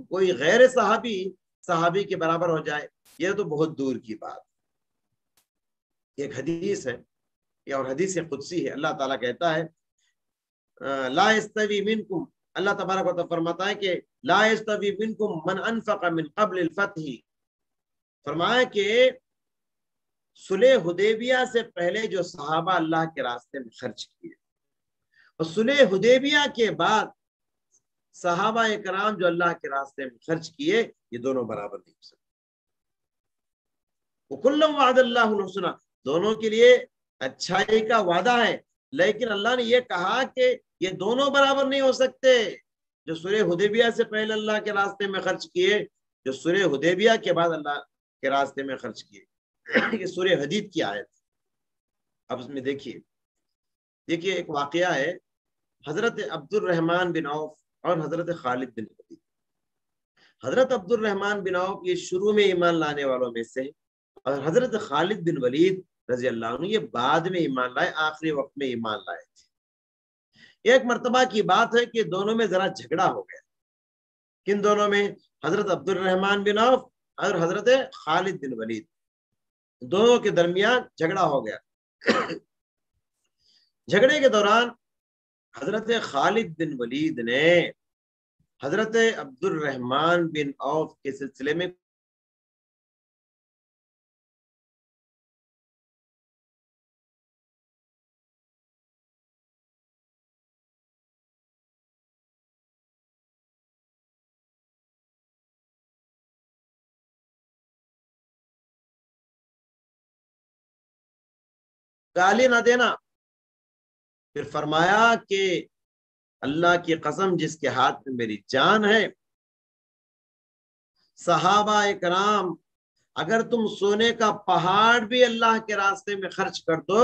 کوئی غیر صحابی کے برابر ہو جائے، یہ تو بہت دور کی بات۔ ایک حدیث ہے، یہ اور حدیث قدسی ہے، اللہ تعالیٰ کہتا ہے لا يستوي منکم، اللہ تبارک و تعالیٰ فرماتا ہے کہ لا يستوي منکم من انفق من قبل الفتح، فرمایا کہ صلح حدیبیہ سے پہلے جو صحابہ اللہ کے راستے میں خرچ کیے اور صلح حدیبیہ کے بعد صحابہ کرام جو اللہ کے راستے میں خرچ کیے، یہ دونوں برابر نہیں ہو سکتے۔ وَكُلًّا وَعَدَ اللَّهُ الْحُسْنَى، دونوں کے لیے اچھائی کا وعدہ ہے، لیکن اللہ نے یہ کہا کہ یہ دونوں برابر نہیں ہو سکتے۔ جو صلح حدیبیہ سے پہلے اللہ کے راستے میں خرچ کیے، جو صلح حدیبیہ کے بعد اللہ کے راستے میں خرچ کیے، یہ سورہ حدید کی آیت۔ اب اس میں دیکھیے ایک واقعہ ہے، حضرت عبد الرحمن بن عوف اور حضرت خالد بن ولید۔ حضرت عبد الرحمن بن عوف یہ شروع میں ایمان لانے والوں میں سے، اور حضرت خالد بن ولید رضی اللہ عنہ یہ بعد میں ایمان لائے، آخری وقت میں ایمان لائے تھے۔ ایک مرتبہ کی بات ہے کہ دونوں میں ذرا جھگڑا ہو گیا۔ کن دونوں میں؟ حضرت عبد الرحمن بن عوف اور حضرت خالد بن ولید، دونوں کے درمیان جھگڑا ہو گیا۔ جھگڑے کے دوران حضرت خالد بن ولید نے حضرت عبد الرحمن بن عوف کے سلسلے میں گالی نہ دینا، پھر فرمایا کہ اللہ کی قسم جس کے ہاتھ میں میری جان ہے، صحابہ کرام اگر تم سونے کا پہاڑ بھی اللہ کے راستے میں خرچ کر دو،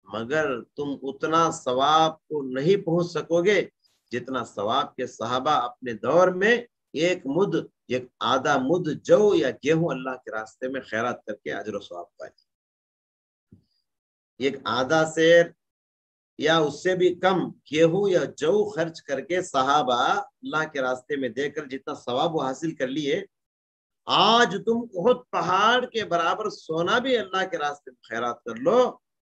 مگر تم اتنا ثواب کو نہیں پہنچ سکو گے جتنا ثواب کے صحابہ اپنے دور میں ایک آدھا مد جو یا گیہوں اللہ کے راستے میں خیرات کر کے اجر و ثواب پائے۔ ایک آدھا سیر یا اس سے بھی کم گیہوں یا جو خرچ کر کے صحابہ اللہ کے راستے میں دے کر جتنا ثواب وہ حاصل کر لیے، آج تم احد پہاڑ کے برابر سونا بھی اللہ کے راستے میں خیرات کر لو،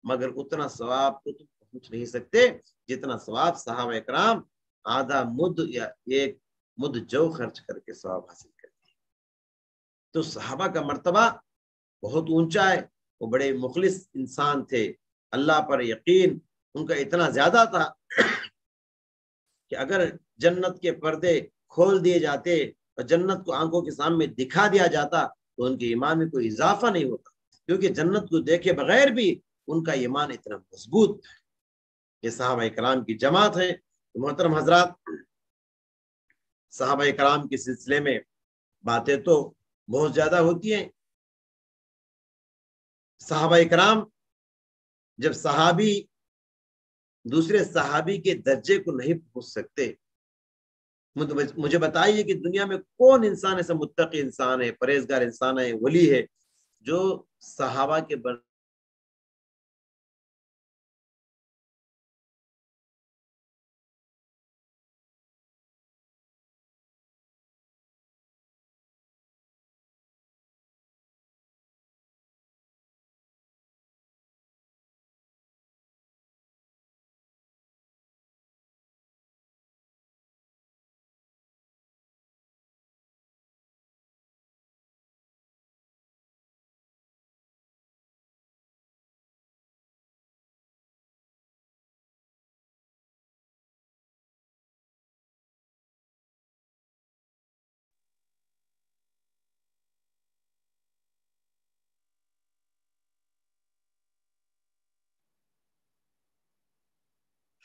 مگر اتنا ثواب کو تم پہنچ نہیں سکتے جتنا ثواب صحابہ اکرام آدھا مد یا ایک مد جو خرچ کر کے ثواب حاصل کرتے ہیں۔ تو صحابہ کا مرتبہ بہت اونچا ہے، وہ بڑے مخلص انسان تھے، اللہ پر یقین ان کا اتنا زیادہ تھا کہ اگر جنت کے پردے کھول دیے جاتے اور جنت کو آنکھوں کے سامنے دکھا دیا جاتا تو ان کے ایمان میں کوئی اضافہ نہیں ہوتا، کیونکہ جنت کو دیکھے بغیر بھی ان کا ایمان اتنا مضبوط ہے۔ یہ صحابہ کرام کی جماعت ہے۔ محترم حضرات، صحابہ کرام کے سلسلے میں باتیں تو بہت زیادہ ہوتی ہیں۔ صحابہ کرام جب صحابی دوسرے صحابی کے درجے کو نہیں پہنچ سکتے، مجھے بتائیے کہ دنیا میں کون انسان ایسا متقی انسان ہے، پرہیزگار انسان ہے، ولی ہے جو صحابہ کے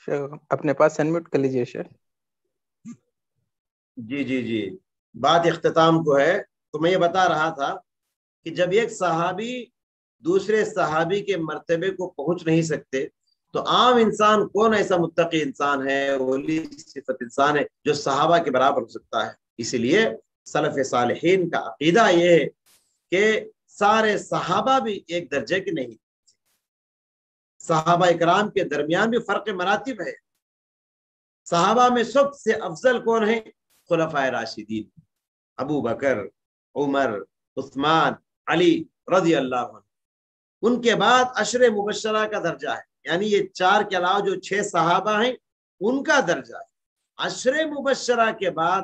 اپنے پاس انمیوٹ کر لیجیے شیخ. جی بات اختتام کو ہے. تو میں یہ بتا رہا تھا کہ جب ایک صحابی دوسرے صحابی کے مرتبے کو پہنچ نہیں سکتے تو عام انسان کون ایسا متقی انسان ہے, ولی صفت انسان ہے جو صحابہ کے برابر ہو سکتا ہے. اسی لیے سلف صالحین کا عقیدہ یہ ہے کہ سارے صحابہ بھی ایک درجے کے نہیں, صحابہ اکرام کے درمیان بھی فرق مراتب ہے. صحابہ میں سب سے افضل کون ہے؟ خلفائے راشدین, ابو بکر, عمر, عثمان, علی رضی اللہ عنہ. ان کے بعد عشر مبشرہ کا درجہ ہے, یعنی یہ 4 کے علاوہ جو 6 صحابہ ہیں ان کا درجہ ہے. عشر مبشرہ کے بعد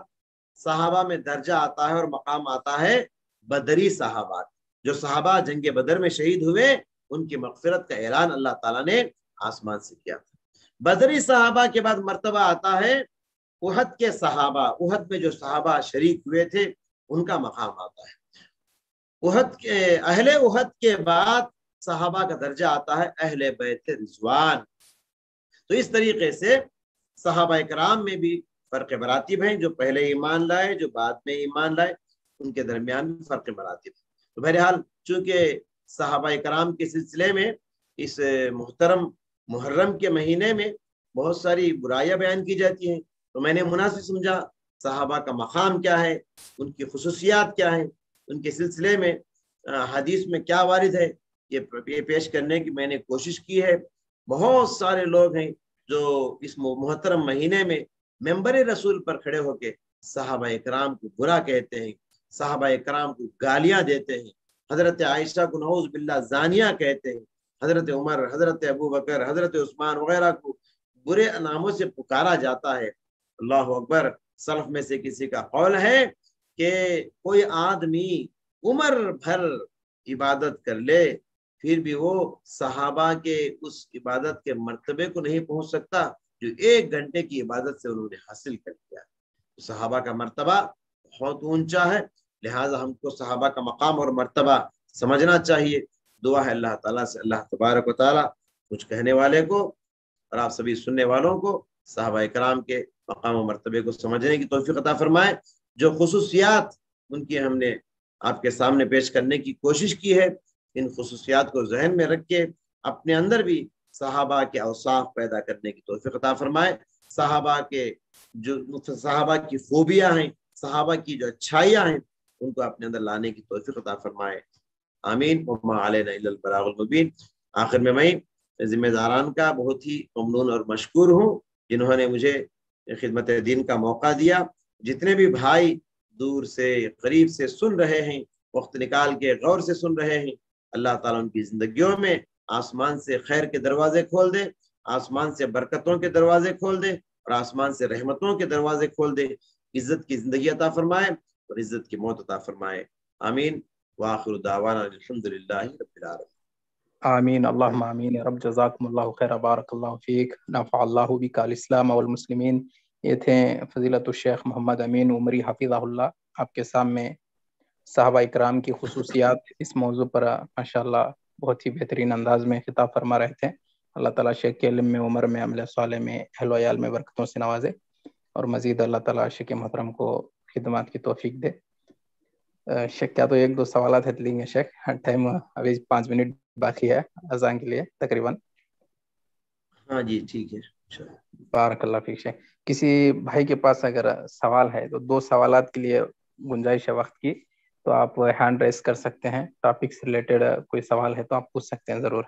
صحابہ میں درجہ آتا ہے اور مقام آتا ہے بدری صحابہ, جو صحابہ جنگ بدر میں شہید ہوئے ان کی مغفرت کا اعلان اللہ تعالیٰ نے آسمان سے کیا تھا. بدری صحابہ کے بعد مرتبہ آتا ہے احد کے صحابہ, احد میں جو صحابہ شریک ہوئے تھے ان کا مقام آتا ہے. اہل احد کے بعد صحابہ کا درجہ آتا ہے اہل بیت رضوان. تو اس طریقے سے صحابہ کرام میں بھی فرق مراتب ہیں, جو پہلے ایمان لائے جو بعد میں ایمان لائے ان کے درمیان بھی فرق مراتب ہے. تو بہرحال چونکہ صحابہ کرام کے سلسلے میں اس محترم محرم کے مہینے میں بہت ساری برائیاں بیان کی جاتی ہیں, تو میں نے مناسب سمجھا صحابہ کا مقام کیا ہے, ان کی خصوصیات کیا ہیں, ان کے سلسلے میں حدیث میں کیا وارد ہے, یہ پیش کرنے کی میں نے کوشش کی ہے. بہت سارے لوگ ہیں جو اس محترم مہینے میں ممبر رسول پر کھڑے ہو کے صحابہ اکرام کو برا کہتے ہیں, صحابہ اکرام کو گالیاں دیتے ہیں, حضرت عائشہ کو نعوذ باللہ زانیہ کہتے ہیں, حضرت عمر, حضرت ابو بکر, حضرت عثمان وغیرہ کو برے ناموں سے پکارا جاتا ہے. اللہ اکبر. سلف میں سے کسی کا قول ہے کہ کوئی آدمی عمر بھر عبادت کر لے پھر بھی وہ صحابہ کے اس عبادت کے مرتبے کو نہیں پہنچ سکتا جو 1 گھنٹے کی عبادت سے انہوں نے حاصل کر لیا. صحابہ کا مرتبہ بہت اونچا ہے, لہٰذا ہم کو صحابہ کا مقام اور مرتبہ سمجھنا چاہیے. دعا ہے اللہ تعالیٰ سے, اللہ تبارک و تعالیٰ کچھ کہنے والے کو اور آپ سبھی سننے والوں کو صحابہ کرام کے مقام و مرتبے کو سمجھنے کی توفیق عطا فرمائے. جو خصوصیات ان کی ہم نے آپ کے سامنے پیش کرنے کی کوشش کی ہے, ان خصوصیات کو ذہن میں رکھ کے اپنے اندر بھی صحابہ کے اوصاف پیدا کرنے کی توفیق عطا فرمائے. صحابہ کی خوبیاں ہیں, صحابہ کی جو اچھائیاں ہیں ان کو اپنے اندر لانے کی توفیق عطا فرمائے. آمین. وما علینا الا البلاغ المبین. آخر میں ذمہ داران کا بہت ہی ممنون اور مشکور ہوں جنہوں نے مجھے خدمت دین کا موقع دیا. جتنے بھی بھائی دور سے قریب سے سن رہے ہیں, وقت نکال کے غور سے سن رہے ہیں, اللہ تعالیٰ ان کی زندگیوں میں آسمان سے خیر کے دروازے کھول دے, آسمان سے برکتوں کے دروازے کھول دے اور آسمان سے رحمتوں کے دروازے کھول دے. عزت کی زندگی عطا فرمائے اور عزت کی موت عطا فرمائے. آمین. وآخر دعوانا الحمدللہ رب العالمین. آمین. اللہم آمین رب. جزاکم اللہ خیر, بارک اللہ فیک, نفع اللہ بک الاسلام والمسلمین. یہ تھے فضیلت الشیخ محمد امین عمری حفظہ اللہ, آپ کے سامنے صحابہ اکرام کی خصوصیات اس موضوع پر ماشاءاللہ بہت ہی بہترین انداز میں خطاب فرما رہے تھے. اللہ تعالیٰ شیخ کے علم میں, عمر میں, عمل صالح میں, اہل و عیال میں برکتوں سے نوازے اور مزید اللہ تعالیٰ شیخ محترم کو خدمات کی توفیق دے. شیخ کیا تو 1-2 سوالات ہے لیں گے شیخ, ٹائم ابھی 5 منٹ باقی ہے اذان کے لیے تقریباً. ہاں جی ٹھیک ہے. بارک اللہ فیک شیخ. کسی بھائی کے پاس اگر سوال ہے تو 2 سوالات کے لیے گنجائش ہے وقت کی, تو آپ ہینڈ ریس کر سکتے ہیں. ٹاپک سے ریلیٹڈ کوئی سوال ہے تو آپ پوچھ سکتے ہیں ضرور,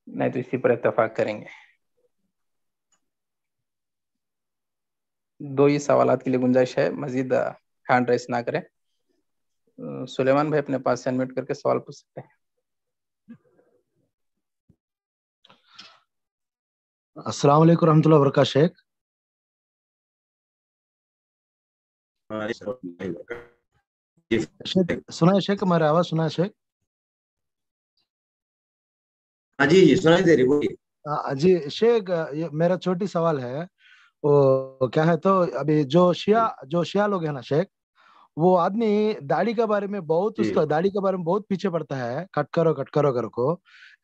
نہیں تو اسی پر اتفاق کریں گے. 2 ہی سوالات کے لیے گنجائش ہے, مزید ہینڈ ریس نہ کریں. سلیمان بھائی اپنے پاس سے انمیوٹ کر کے سوال پوچھ سکتے ہیں. السلام علیکم ورحمۃ اللہ وبرکاتہ. شیخ سنا ہے شیخ, ہماری آواز سنا ہے شیخ؟ ہاں جی سنائی دے رہی. جی شیخ, میرا چھوٹی سوال ہے, وہ کیا ہے تو ابھی جو شیعہ لوگ ہیں نا شیخ, وہ آدمی داڑھی کے بارے میں بہت اس کا داڑھی کے بارے میں بہت پیچھے پڑتا ہے, کٹ کرو کو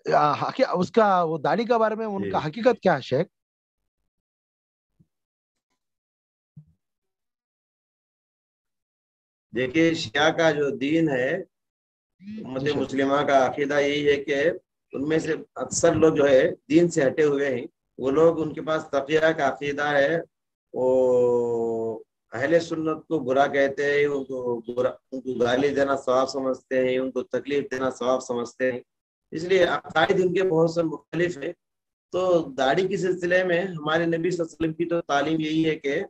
اس کا وہ داڑھی کے بارے میں ان کا حقیقت کیا ہے شیخ؟ دیکھیے شیعہ کا جو دین ہے، امت مسلمہ کا عقیدہ یہی ہے کہ ان میں سے اکثر لوگ جو ہے دین سے ہٹے ہوئے ہیں. وہ لوگ، ان کے پاس تقیہ کا عقیدہ ہے، وہ اہل سنت کو برا کہتے ہیں، ان کو گالی دینا ثواب سمجھتے ہیں، ان کو تکلیف دینا ثواب سمجھتے ہیں. اس لیے عقائد ان کے بہت سے مختلف ہیں. تو داڑھی کے سلسلے میں ہمارے نبی صلی اللہ علیہ وسلم کی تو تعلیم یہی ہے کہ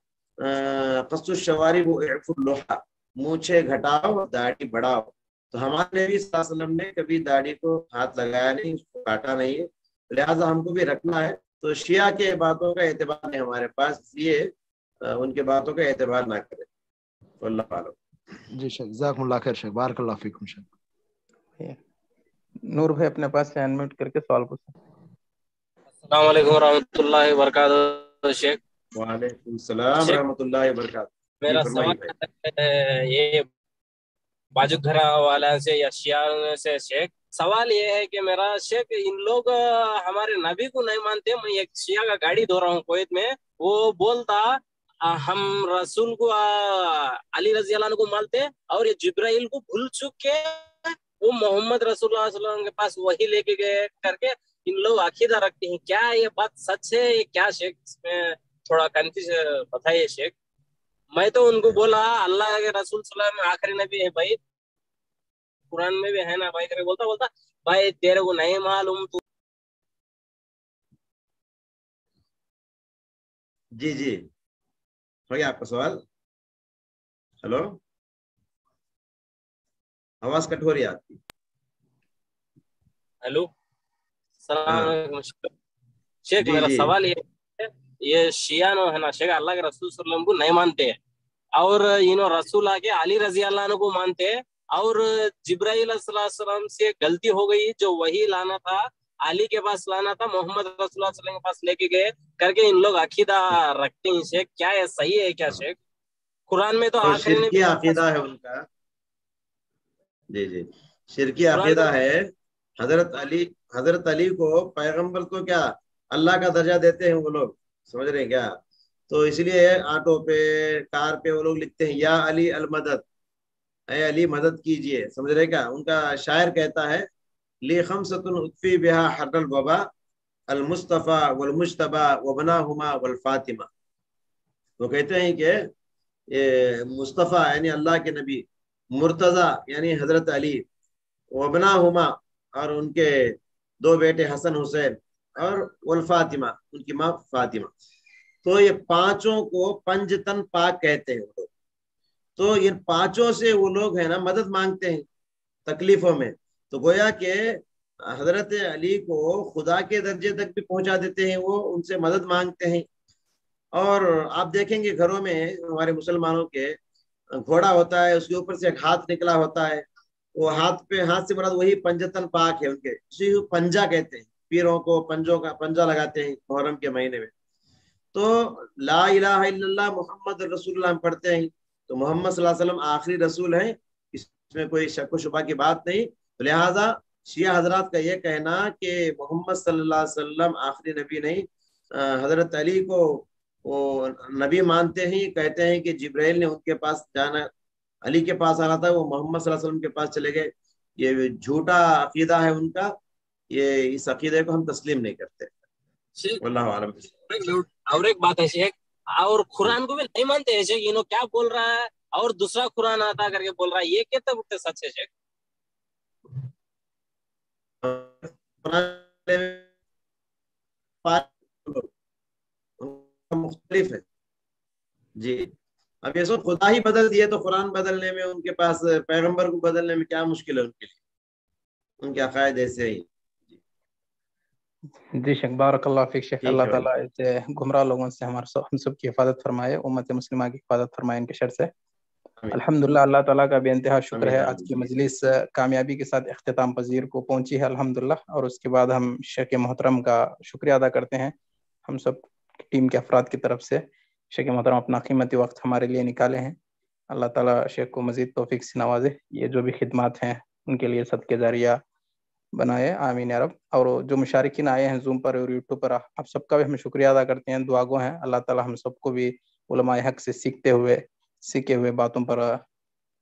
قص الشوارب واعف اللحى، مونچھیں گھٹاؤ داڑھی بڑھاؤ. تو ہمارے نبی صلی اللہ علیہ وسلم نے کبھی داڑھی کو ہاتھ لگایا نہیں، اس کو کاٹا نہیں ہے، لہٰذا ہم کو بھی رکھنا ہے. تو شیعہ کے باتوں کا اعتبار نہیں ہمارے پاس، اس لیے ان کے باتوں کا اعتبار نہ کریں. اللہ عالم. جی شیخ، جزاکم اللہ خیر شیخ، بارک اللہ فیکم شیخ. نور بھائی اپنے پاس سے انمیوٹ کر کے سوال پوچھیں. السلام علیکم ورحمۃ اللہ وبرکاتہ شیخ. وعلیکم السلام ورحمۃ اللہ وبرکاتہ. میرا سوال یہ باجو گھرا والا سے یا شیعہ سے شیخ، سوال یہ ہے کہ میرا شیخ، ان لوگ ہمارے نبی کو نہیں مانتے. میں ایک شیعہ کا گاڑی دھو رہا ہوں کویت میں، وہ بولتا ہم رسول کو علی رضی اللہ عنہ کو مانتے، اور یہ جبرائیل کو بھول چکے وہ محمد رسول اللہ صلی اللہ علیہ وسلم کے پاس وہی لے کے گئے کر کے ان لوگ عقیدہ رکھتے ہیں. کیا یہ بات سچ ہے کیا شیخ؟ اس میں تھوڑا کنفیوز بتائیے شیخ. میں تو ان کو بولا اللہ کے رسول صلی اللہ علیہ وسلم آخری نبی ہے بھائی، قرآن میں بھی ہے نا بھائی، بولتا بھائی تیرے کو نہیں معلوم تو. جی جی ہو گیا آپ کا سوال. ہلو، آواز کٹ ہو رہی ہے آپ کی. ہیلو، السلام علیکم شیخ. جی میرا جی سوال یہ شیعہ نو ہے نا شیخ، اللہ کے رسول صلی اللہ علیہ وسلم کو نہیں مانتے، اور انہوں رسول آ کے علی رضی اللہ عنہ کو مانتے، اور جبرائیل صلی اللہ علیہ وسلم سے غلطی ہو گئی، جو وہی لانا تھا علی کے پاس لانا تھا، محمد رسول اللہ صلی اللہ علیہ وسلم کے پاس لے کے گئے کر کے ان لوگ عقیدہ رکھتے ہیں شیخ. کیا یہ صحیح ہے کیا شیخ؟ قرآن میں تو تو آخری شرکی نبی عقیدہ ہے ان کا. جی جی شرکی عقیدہ ہے. حضرت علی کو پیغمبر تو کیا اللہ کا درجہ دیتے ہیں وہ لوگ، سمجھ رہے ہیں کیا؟ تو اس لیے آٹو پہ کار پہ وہ لوگ لکھتے ہیں یا علی المدد، اے علی مدد کیجئے. سمجھ رہے کیا؟ ان کا شاعر کہتا ہے لی خمسۃ اطفی بہا حر الوبا المصطفیٰ والمجتبی وبناہما والفاطمہ. وہ کہتے ہیں کہ یہ مصطفیٰ یعنی اللہ کے نبی، مرتضی یعنی حضرت علی، وبناہما اور ان کے دو بیٹے حسن حسین، اور والفاطمہ ان کی ماں فاطمہ. تو یہ پانچوں کو پنجتن پاک کہتے ہیں وہ لوگ. تو ان پانچوں سے وہ لوگ ہیں نا مدد مانگتے ہیں تکلیفوں میں. تو گویا کہ حضرت علی کو خدا کے درجے تک بھی پہنچا دیتے ہیں، وہ ان سے مدد مانگتے ہیں. اور آپ دیکھیں گے گھروں میں ہمارے مسلمانوں کے گھوڑا ہوتا ہے، اس کے اوپر سے ایک ہاتھ نکلا ہوتا ہے، وہ ہاتھ سے مراد وہی پنجتن پاک ہے ان کے، اسی کو پنجا کہتے ہیں. پیروں کو پنجوں کا پنجا لگاتے ہیں محرم کے مہینے میں. تو لا الہ الا اللہ محمد رسول اللہ ہم پڑھتے ہیں، تو محمد صلی اللہ علیہ وسلم آخری رسول ہیں، اس میں کوئی شک و شبہ کی بات نہیں. لہٰذا شیعہ حضرات کا یہ کہنا کہ محمد صلی اللہ علیہ وسلم آخری نبی نہیں، حضرت علی کو وہ نبی مانتے ہیں، کہتے ہیں کہ جبرائیل نے ان کے پاس جانا، علی کے پاس آنا تھا، وہ محمد صلی اللہ علیہ وسلم کے پاس چلے گئے. یہ جھوٹا عقیدہ ہے ان کا، یہ اس عقیدے کو ہم تسلیم نہیں کرتے. واللہ عالم. اور ایک بات ہے شیخ، اور قرآن کو بھی نہیں مانتے ہیں شیخ. انہوں کیا بول رہا ہے اور دوسرا قرآن آتا کر کے بول رہا ہے، یہ کتنے بٹے سچ ہے شیخ؟ مختلف ہے جی. اب یہ سب خدا ہی بدل دیے تو قرآن بدلنے میں ان کے پاس، پیغمبر کو بدلنے میں کیا مشکل ہے ان کے لیے؟ ان کے عقائد ایسے ہی. جی شیخ، بارک اللہ فیک شیخ. اللہ ٹھیک ہے تعالیٰ ایسے گمراہ لوگوں سے ہم سب کی حفاظت فرمائے، امت مسلمہ کی حفاظت فرمائے ان کے شر سے. الحمدللہ اللہ تعالیٰ کا بے انتہا شکر ہے، آج کی مجلس کامیابی کے ساتھ اختتام پذیر کو پہنچی ہے الحمدللہ. اور اس کے بعد ہم شیخ محترم کا شکریہ ادا کرتے ہیں ہم سب ٹیم کے افراد کی طرف سے. شیخ محترم اپنا قیمتی وقت ہمارے لیے نکالے ہیں. اللہ تعالیٰ شیخ کو مزید توفیق سے نوازے، یہ جو بھی خدمات ہیں ان کے لیے صدقہ جاریہ بنائے، آمین یا رب. اور جو مشارکین آئے ہیں زوم پر اور یوٹیوب پر، آپ سب کا بھی ہم شکریہ ادا کرتے ہیں، دعا گو ہیں. اللہ تعالیٰ ہم سب کو بھی علماء حق سے سیکھے ہوئے باتوں پر